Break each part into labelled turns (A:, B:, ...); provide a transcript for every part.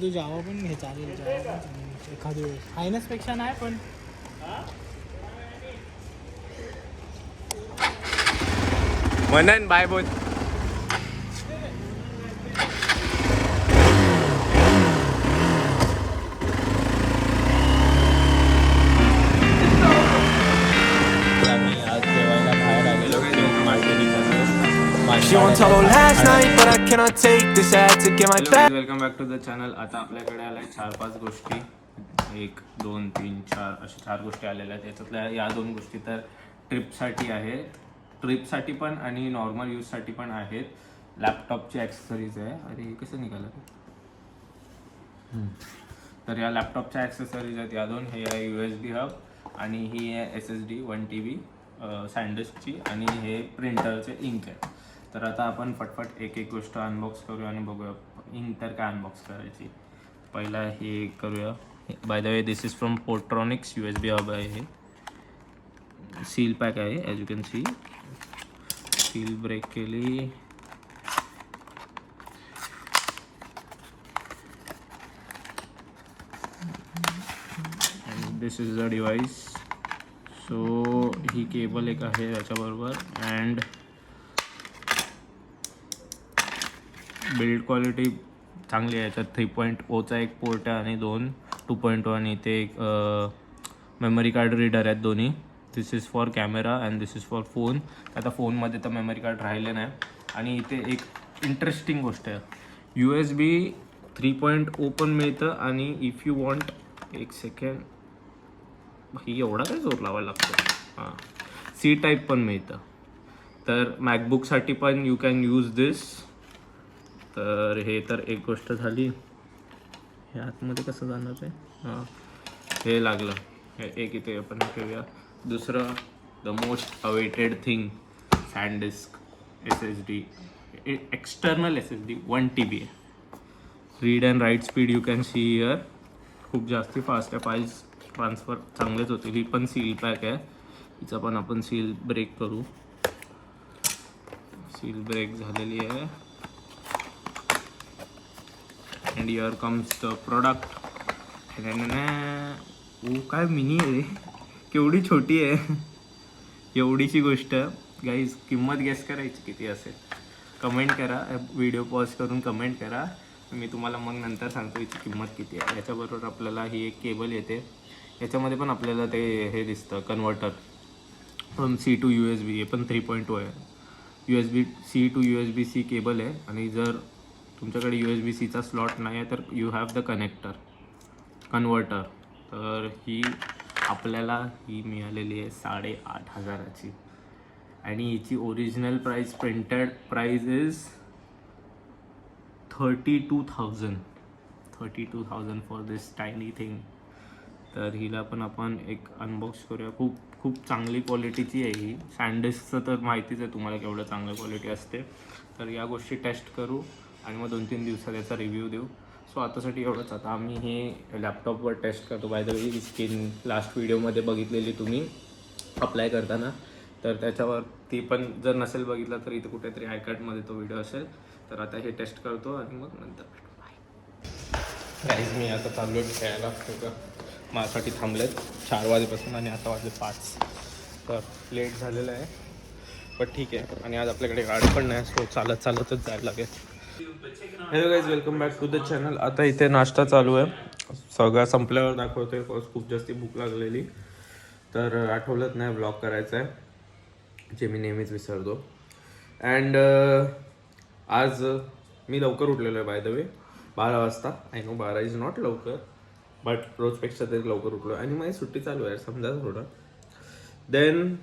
A: तू जावा पण घे, चालेल. जावा पण चालेल एखादी वेळेस. हायनसपेक्षा नाही पण
B: मनन बाय बोल. Welcome back to the channel. आता आपल्याकडे आलाय 4-5 गोष्टी, 1 2 3 4 अशा 4 गोष्टी आलेल्या आहेत. याच्यातल्या या 2 गोष्टी तर ट्रिपसाठी आहे, ट्रिपसाठी पण आणि नॉर्मल यूजसाठी पण आहेत. लॅपटॉपची ॲक्सेसरीज आहे. अरे हे कसं निघालं? तर या लॅपटॉपच्या ॲक्सेसरीज आहेत या 2. हे आहे USB हब आणि ही आहे SSD 1 TB सॅनडिस्कची आणि हे प्रिंटरचे इंक आहे. तर आता आपण फटफट एक एक गोष्ट अनबॉक्स करूया आणि बघूया इंक तर काय अनबॉक्स करायची. पहिला हे करूया. By the way this is from Portronics. USB hub आहे हे. सील पॅक आहे as you can see. Seal break केली. This is the device. So ही केबल एक आहे याच्याबरोबर अँड बिल्ड क्वालिटी चांगली आहे. याच्यात 3.0चा एक पोर्ट आहे आणि 2 2.0 आणि इथे एक मेमरी कार्ड रीडर आहेत दोन्ही. This is for camera and this is for phone. आता फोनमध्ये तर मेमरी कार्ड राहिले नाही. आणि इथे एक इंटरेस्टिंग गोष्ट आहे, USB 3.0 पण मिळतं आणि इफ यू वॉन्ट, एक सेकंड, ही एवढा काय जोर लावायला लागतो. हां, C टाईप पण मिळतं. तर मॅकबुकसाठी पण यू कॅन यूज दिस. तर हे तर एक गोष्ट झाली. हे आतमध्ये कसं जाणार आहे? हां, हे लागलं. हे एक इथे आपण ठेवूया. दुसरं the most awaited thing, SanDisk SSD, external SSD 1 TB आहे. Read and write speed you can see here. खूप जास्ती फास्ट आहे. फाईल्स ट्रान्सफर चांगलेच होतील. ही पण सील पॅक आहे. हिचा पण आपण सील ब्रेक करू. सील ब्रेक झालेली आहे. And here comes the product. काय मिनी आहे, केवढी छोटी आहे. एवढीची गोष्ट. गाईज किंमत गेस करायची किती असेल? कमेंट करा. व्हिडिओ पॉज करून कमेंट करा. मी तुम्हाला मग नंतर सांगतो याची किंमत किती आहे. याच्याबरोबर आपल्याला ही एक केबल येते. याच्यामध्ये पण आपल्याला ते हे दिसतं converter from C to USB. हे पण 3.0 आहे. USB-C to USB-C केबल आहे. आणि जर तुमच्याकडे USB-Cचा स्लॉट नाही आहे तर यू हॅव द कन्व्हर्टर. तर ही आपल्याला ही मिळालेली आहे 8,500ची आणि हिची original price, printed price is 32,000 for this tiny thing. तर हिला पण आपण एक अनबॉक्स करूया. खूप चांगली क्वालिटीची आहे ही. सॅनडिस्कचं तर माहितीच आहे तुम्हाला केवढं चांगलं क्वालिटी असते. तर या गोष्टी टेस्ट करू आणि मग 2-3 दिवसात याचा रिव्ह्यू देऊ. सो आतासाठी एवढंच. आता आम्ही हे लॅपटॉपवर टेस्ट करतो. Bye the way he skin last व्हिडिओमध्ये बघितलेली तुम्ही अप्लाय करताना, तर त्याच्यावर ती पण जर नसेल बघितला तर इथे कुठेतरी आयकार्डमध्ये तो व्हिडिओ असेल. तर आता हे टेस्ट करतो आणि मग नंतर गाईज मी आता चाललो खेळायला. माझ्यासाठी थांबलेत 4 वाजेपासून आणि आता वाजले 5. तर लेट झालेलं आहे पण ठीक आहे. आणि आज आपल्याकडे गाडी पण नाही, सो चालतच जायला लागेल. Hello guys, welcome back to the channel. आता इथे नाश्ता चालू आहे. सगळं संपल्यावर दाखवतोय. खूप जास्ती भूक लागलेली, तर आठवलंच नाही ब्लॉग करायचा आहे, जे मी नेहमीच विसरतो. अँड आज मी लवकर उठलेलो आहे बाय द वे, 12 वाजता. आय नो 12 इज नॉट लवकर, बट रोजपेक्षा तरी लवकर उठलो. आणि माझी सुट्टी चालू आहे, समजा थोडं. देन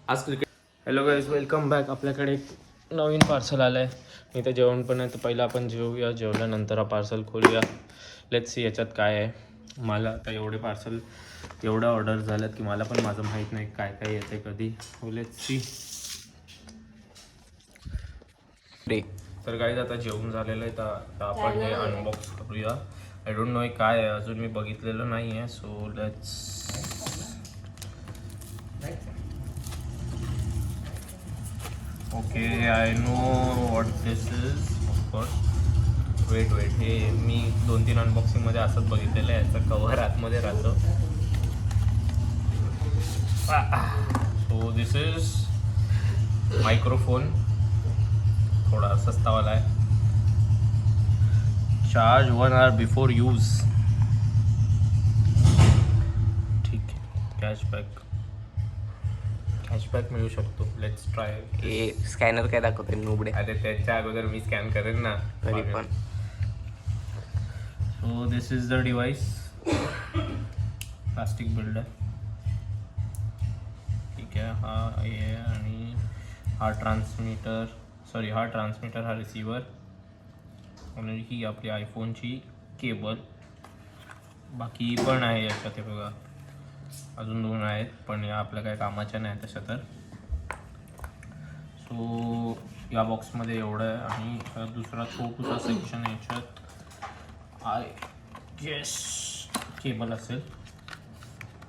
B: आज cricket. Hello guys, welcome back. आपल्याकडे एक नवीन पार्सल आलं आहे. इथं जेवण पण आहे, तर पहिलं आपण जेवूया. जेवल्यानंतर हा पार्सल खोलूया. लेट्स सी याच्यात काय आहे. मला आता एवढ्या ऑर्डर झाल्यात की मला पण माझं माहीत नाही काय काय येते कधी. Let's see. तर गाईज आता जेवण झालेलं आहे, तर आपण हे अनबॉक्स करूया. आय डोंट नो काय आहे, अजून मी बघितलेलं नाही आहे. So let's. Okay, I know what this is, of course. Wait हे मी 2-3 अनबॉक्सिंगमध्ये असंच बघितलेलं आहे. याचं कव्हर आतमध्ये राहतं. सो दिस इज मायक्रोफोन, थोडा सस्तावाला आहे. Charge 1 hour before use. ठीक आहे. कॅशबॅक मिळू शकतो. Let's try.
C: हे स्कॅनर काय दाखवते नोबडे.
B: अरे त्याच्या अगोदर मी स्कॅन करेन ना.
C: तरी पण
B: so this is the device. Plastic build आहे. ठीक आहे. हा आहे आणि हा ट्रान्समीटर, हा रिसिव्हर आणि ही आपली आयफोनची केबल. बाकी पण आहे याच्यात, हे बघा अजून 2 आहेत, पण या आपल्या काय कामाच्या नाही तशा. तर सो या बॉक्समध्ये एवढं आहे. आणि हा दुसरा छोटूसा सेक्शन याच्यात आय गेस केबल असेल.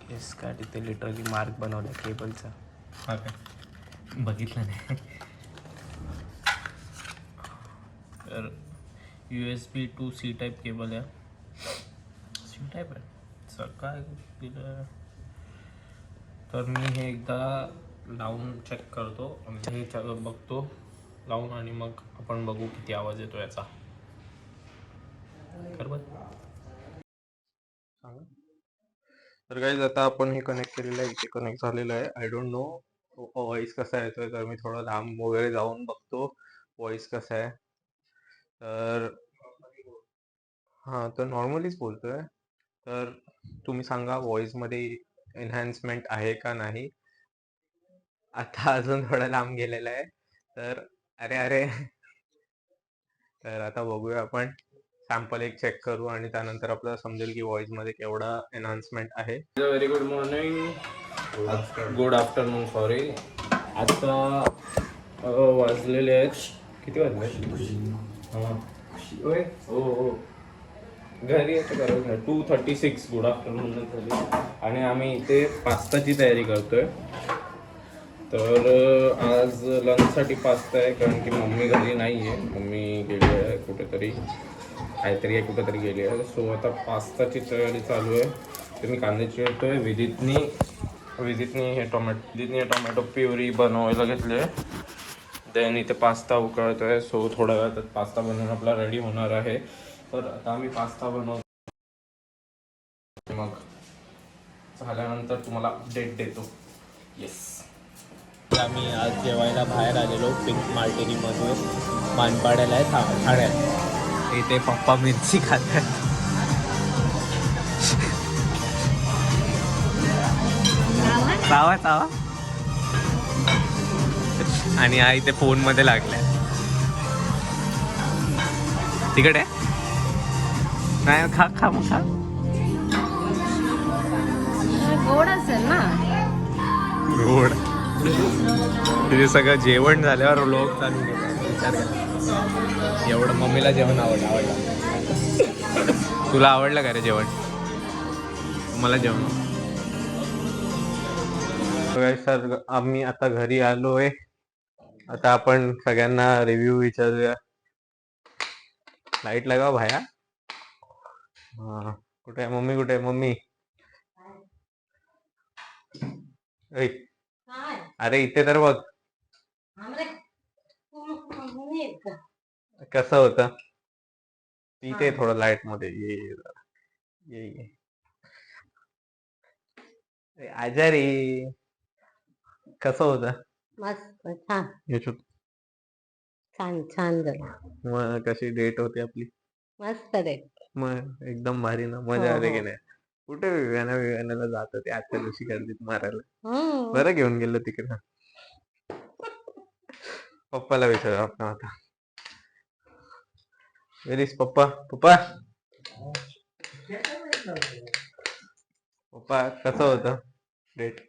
C: केस का तिथे लिटरली मार्क बनवला केबलचा.
B: हा काय बघितलं नाही. तर USB to C type cable आहे. C टाईप आहे सर, काय दिलं. तर मी हे एकदा लावून चेक करतो. हे बघतो लावून आणि मग आपण बघू किती आवाज येतो याचा. बरोबर. तर गाईज आता आपण हे कनेक्ट केलेलं आहे, इथे कनेक्ट झालेलं आहे. आय डोंट नो व्हॉइस कसा येतोय. तर मी थोडं लांब वगैरे जाऊन बघतो व्हॉइस कसा आहे. तर हां, तर नॉर्मलीच बोलतोय. तर तुम्ही सांगा व्हॉइसमध्ये एन्हान्समेंट आहे का नाही. आता अजून थोडं लांब गेलेलं आहे. तर अरे तर आता बघूया आपण. सॅम्पल एक चेक करू आणि त्यानंतर आपल्याला समजेल की व्हॉइसमध्ये केवढा एन्हान्समेंट आहे. Very good morning, good afternoon sorry. आता वाजलेले आहेत, किती वाजले? हां हो घरी यायचं गरज नाही. 2:36 गुड आफ्टरनून झाली. आणि आम्ही इथे पास्ताची तयारी करतोय. तर आज लंचसाठी पास्ता आहे, कारण की मम्मी घरी नाही आहे. मम्मी गेली आहे कुठेतरी गेली आहे. सो आता पास्ताची तयारी चालू आहे. तर मी कांदे चिरतोय. विदितनी हे टोमॅटो प्युरी बनवायला घेतली आहे. देन इथे पास्ता उकळतोय. सो थोड्या वेळात पास्ता बनवून आपला रेडी होणार आहे. तर आता आम्ही पास्ता बनवतो, मग झाल्यानंतर तुम्हाला अपडेट देतो. येस. आम्ही आज जेवायला बाहेर आलेलो पिंक मार्टिनीमध्ये, मानपाड्याला आहे ठाण्यात. इथे पप्पा मिरची खातात. चावा आणि हा इथे फोन मध्ये लागलाय. तिकडे नाही खा मग खा.
D: गोड असेल ना.
B: गोड. तिथे सगळं जेवण झाल्यावर लोक चालू केला. विचार करा, एवढं मम्मीला जेवण आवडलं. तुला आवडलं का रे जेवण? मला जेवण. सर आम्ही आता घरी आलोय. आता आपण सगळ्यांना रिव्ह्यू विचारूया. लाईट लगाव भाया. हा कुठे आहे मम्मी? कुठे आहे मम्मी? अरे इथे तर बघ. कसं होतं इथे थोडं लाईट मध्ये ये आजारी. कसं होतं?
D: मस्त छान झालं.
B: मग कशी डेट होती आपली?
D: मस्त रे.
B: मग एकदम भारी ना. मजा आली की नाही? कुठे विव्यानाला जात होते आजच्या दिवशी गर्दीत मारायला. बरं घेऊन गेलो तिकडे. पप्पाला विचारू आपण आता. वेरीस पप्पा? पप्पा कसं होतं डेट?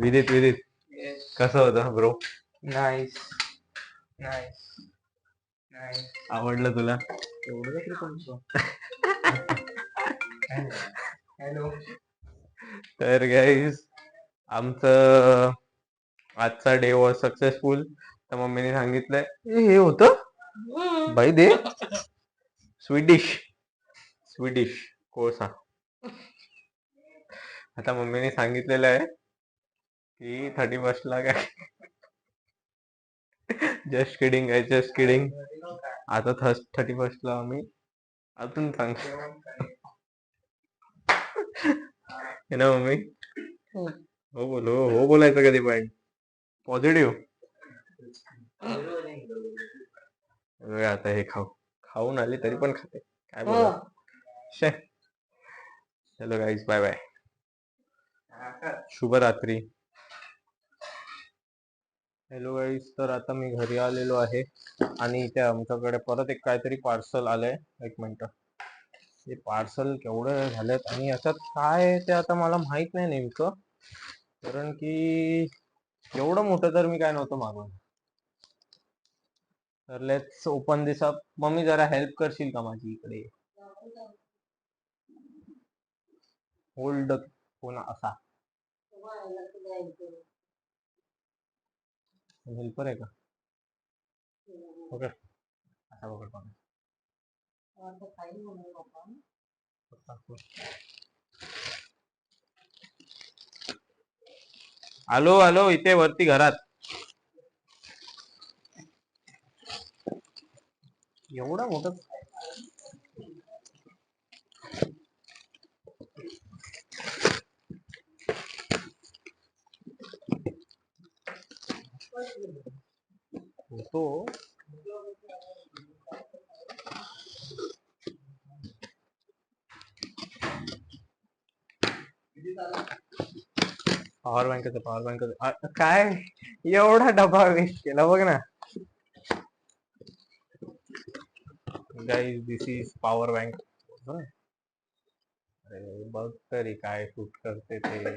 B: विदित कसं होतं ब्रो? नाईस. आवडलं तुला? तर गाईज आमचं आजचा डे वॉज सक्सेसफुल. तर मम्मीने सांगितलंय हे होतं भाई दे. स्वीडिश कोळसा. आता मम्मीने सांगितलेलं आहे की 31 ला काय. जस्ट किडिंग आहे, जस्ट किडिंग. आता 31 ला आम्ही अजून सांग ना मम्मी. हो बोलो, हो बोलायचं कधी पण पॉझिटिव्ह. आता हे खाऊन आली तरी पण खाते, काय बोला. चलो गाईज, बाय बाय, शुभरात्री. हॅलो गाईज, तर आता मी घरी आलेलो आहे आणि इथे आमच्याकडे परत एक काहीतरी पार्सल आलंय. एक मिनिट. हे पार्सल केवढं झालेत आणि याच्यात काय आहे ते आता मला माहित नाही नेमकं, कारण की एवढं मोठं तर मी काय नव्हतं मागवलं. तर let's open this up. Mummy जरा हेल्प करशील का माझी इकडे. होल्ड फोन असा हेल्पर आहे का. ओके, असा बघा कोण. आलो आलो, इथे वरती घरात. एवढा मोठं होतो. पॉवर बँक काय एवढा डबा वेस्ट केला बघ ना. Guys, this is power bank. अरे बघ तरी काय शूट करते ते.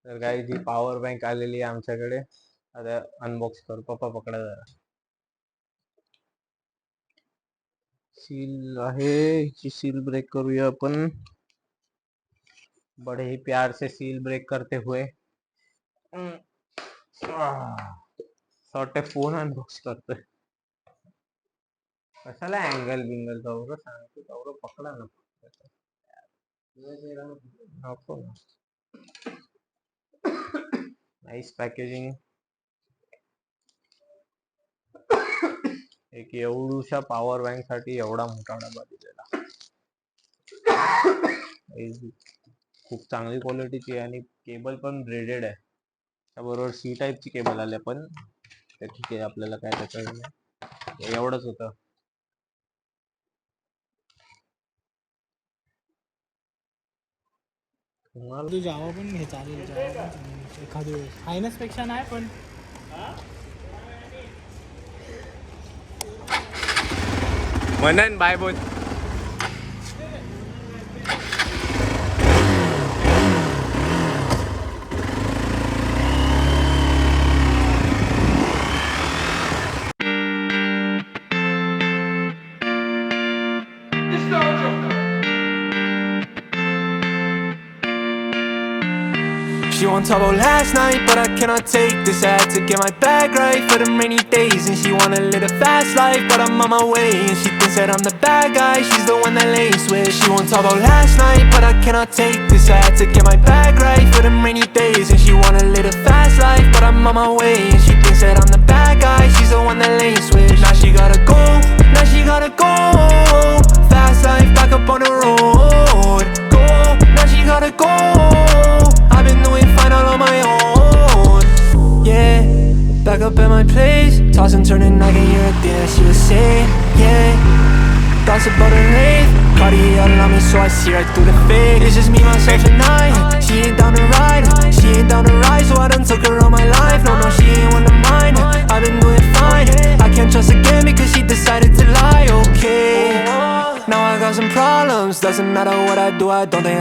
B: तर गाईज, ही पॉवर बँक आलेली आहे आमच्याकडे. आता अनबॉक्स कर. पप्पा पकडा जरा. सील आहे, हिची सील ब्रेक करूया आपण. बड़े ही प्यार से सील ब्रेक करते हुए फोन अनबॉक्स करतोय. कशाला अँगल बिंगल जाऊ सांगतो, तेवढं पकडा ना. नको ना. Nice packaging. एक एवढूशा पॉवर बँक साठी एवढा मोठा डबा दिलेला. खूप चांगली क्वालिटीची आहे आणि केबल पण ब्रेडेड आहे. त्याबरोबर सी टाईपची केबल आली, पण ठीक आहे, आपल्याला काय त्याचं एवढंच होतं.
A: तू जावा पण घे, चालेल. जावा पण चालेल एखादी वेळेस. हायनस पेक्षा नाही पण.
B: मनन बाय बोल.
E: She won't talk about last night, but I cannot take this. I had to get my bag right for the rainy days. And she wanna live a fast life, but I'm on my way. And she thinks that I'm the bad guy, she's the one that lays with. She won't talk about last night, but I cannot take this. I had to get my bag right for the rainy days. And she wanna live a fast life, but I'm on my way. And she thinks that I'm the bad guy, she's the one that lays with. Now she gotta go, now she gotta go. Fast life, back up on the road. Go, now she gotta go. I've been doing fine all on my own. Yeah, back up at my place, tossing, turning, I can hear a thing that she was saying. Yeah, gossip about her late, Cartier all on me, so I see right through the fake. It's just me, myself, and I. She ain't down to ride, she ain't down to ride, so I done took her all my life. No, no, she ain't one of mine. I've been doing fine. I can't trust again because she decided to lie. Okay, now I got some problems. Doesn't matter what I do, I don't think I